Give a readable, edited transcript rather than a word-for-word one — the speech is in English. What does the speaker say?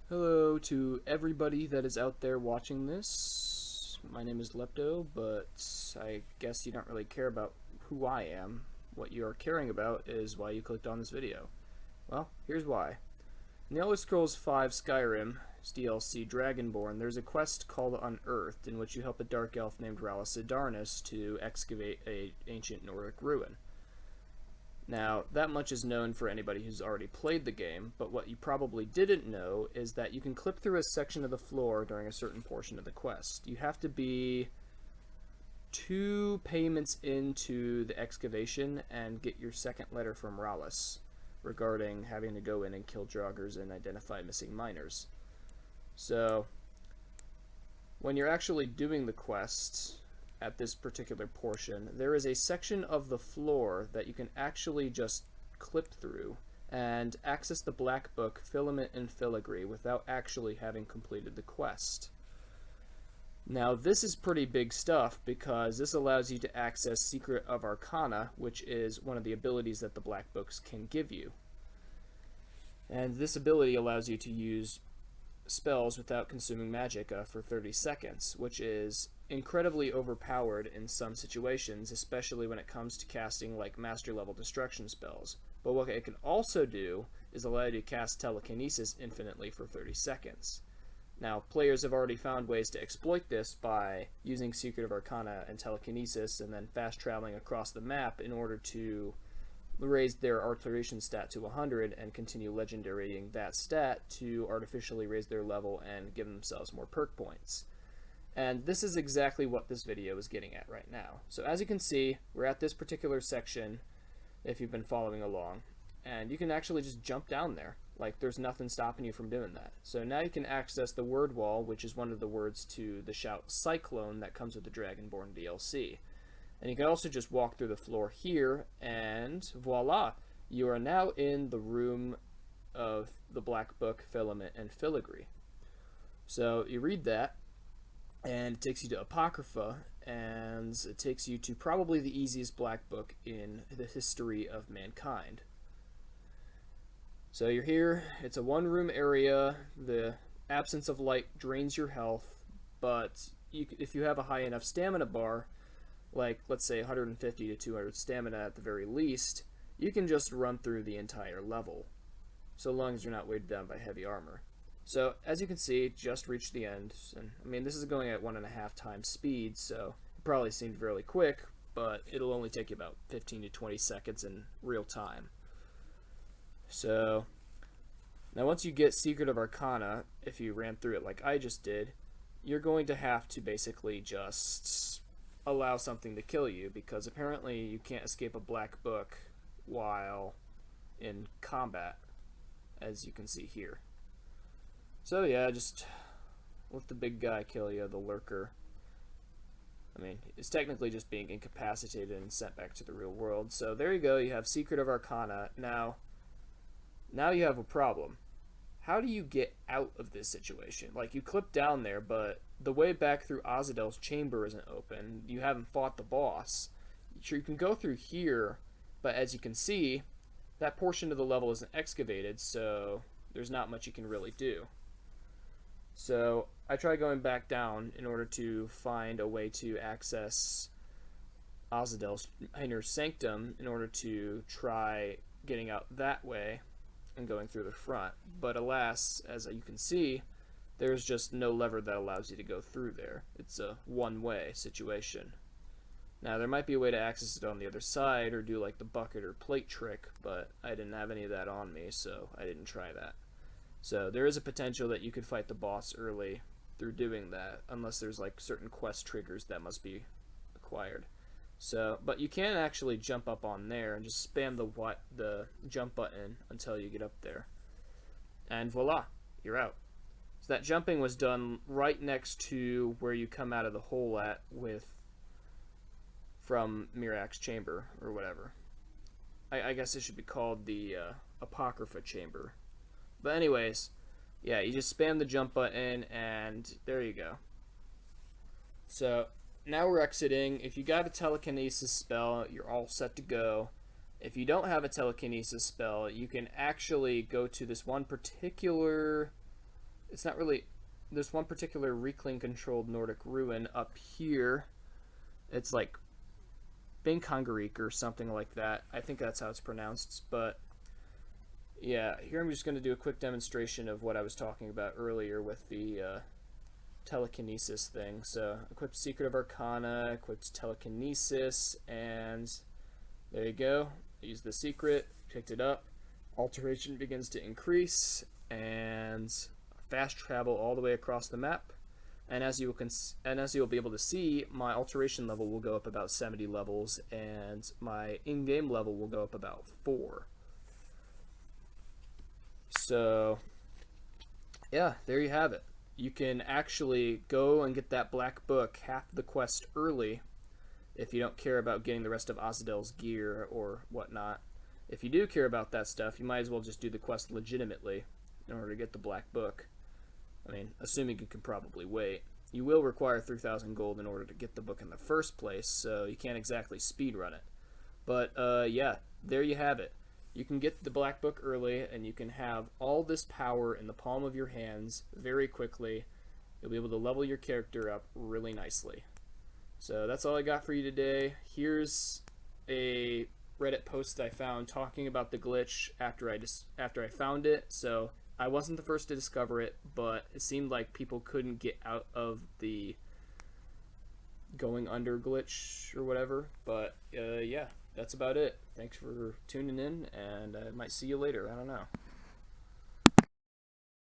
Hello to everybody that is out there watching this. My name is Lepto, but I guess you don't really care about who I am. What you are caring about is why you clicked on this video. Well, here's why. In the Elder Scrolls V Skyrim DLC Dragonborn, there's a quest called Unearthed in which you help a dark elf named Rala Sidarnus to excavate an ancient Nordic ruin. Now, that much is known for anybody who's already played the game, but what you probably didn't know is that you can clip through a section of the floor during a certain portion of the quest. You have to be 2 payments into the excavation and get your second letter from Rallis regarding having to go in and kill joggers and identify missing miners. So, when you're actually doing the quest at this particular portion, there is a section of the floor that you can actually just clip through and access the black book filament and filigree without actually having completed the quest. Now this is pretty big stuff because this allows you to access Secret of Arcana, which is one of the abilities that the black books can give you. And this ability allows you to use spells without consuming magicka for 30 seconds, which is incredibly overpowered in some situations, especially when it comes to casting like master level destruction spells. But what it can also do is allow you to cast telekinesis infinitely for 30 seconds. Now, players have already found ways to exploit this by using Secret of Arcana and telekinesis and then fast traveling across the map in order to raise their alteration stat to 100 and continue legendarying that stat to artificially raise their level and give themselves more perk points. And this is exactly what this video is getting at right now. So as you can see, we're at this particular section, if you've been following along, and you can actually just jump down there. Like, there's nothing stopping you from doing that. So now you can access the word wall, which is one of the words to the shout Cyclone that comes with the Dragonborn DLC. And you can also just walk through the floor here, and voila, you are now in the room of the black book, filament, and filigree. So you read that, and it takes you to apocrypha, and it takes you to probably the easiest black book in the history of mankind. So you're here, it's a one-room area, the absence of light drains your health, but if you have a high enough stamina bar, like let's say 150 to 200 stamina at the very least, you can just run through the entire level, so long as you're not weighted down by heavy armor. So as you can see, just reached the end, and I mean this is going at 1.5 times speed, so it probably seemed fairly quick, but it'll only take you about 15 to 20 seconds in real time. So now once you get Secret of Arcana, if you ran through it like I just did, you're going to have to basically just allow something to kill you, because apparently you can't escape a black book while in combat, as you can see here. So yeah, just let the big guy kill you, the lurker. I mean, it's technically just being incapacitated and sent back to the real world. So there you go, you have Secret of Arcana. Now you have a problem. How do you get out of this situation? Like, you clip down there, but the way back through Azadel's chamber isn't open. You haven't fought the boss. Sure, you can go through here, but as you can see, that portion of the level isn't excavated, so there's not much you can really do. So I tried going back down in order to find a way to access Azadel's inner sanctum in order to try getting out that way and going through the front. But alas, as you can see, there's just no lever that allows you to go through there. It's a one-way situation. Now, there might be a way to access it on the other side or do like the bucket or plate trick, but I didn't have any of that on me, so I didn't try that. So there is a potential that you could fight the boss early through doing that, unless there's like certain quest triggers that must be acquired. So, but you can actually jump up on there and just spam the jump button until you get up there. And voila, you're out. So that jumping was done right next to where you come out of the hole from Mirak's chamber, or whatever. I guess it should be called the apocrypha chamber. But anyways, yeah, you just spam the jump button and there you go. So now we're exiting. If you got a telekinesis spell, you're all set to go. If you don't have a telekinesis spell, you can actually go to this one particular it's not really. There's one particular Reekling controlled Nordic ruin up here. It's like Binkongarik or something like that. I think that's how it's pronounced. But yeah, here I'm just going to do a quick demonstration of what I was talking about earlier with the telekinesis thing. So equipped Secret of Arcana, equipped telekinesis, and there you go. Use the secret, picked it up. Alteration begins to increase, and fast travel all the way across the map. And as you will be able to see, my alteration level will go up about 70 levels, and my in-game level will go up about 4. So, yeah, there you have it. You can actually go and get that black book, half the quest early, if you don't care about getting the rest of Azadel's gear or whatnot. If you do care about that stuff, you might as well just do the quest legitimately in order to get the black book. I mean, assuming you can probably wait. You will require 3,000 gold in order to get the book in the first place, so you can't exactly speedrun it. But, yeah, there you have it. You can get the black book early, and you can have all this power in the palm of your hands very quickly. You'll be able to level your character up really nicely. So that's all I got for you today. Here's a Reddit post I found talking about the glitch after I found it. So I wasn't the first to discover it, but it seemed like people couldn't get out of the going under glitch or whatever. But yeah, that's about it. Thanks for tuning in, and I might see you later. I don't know.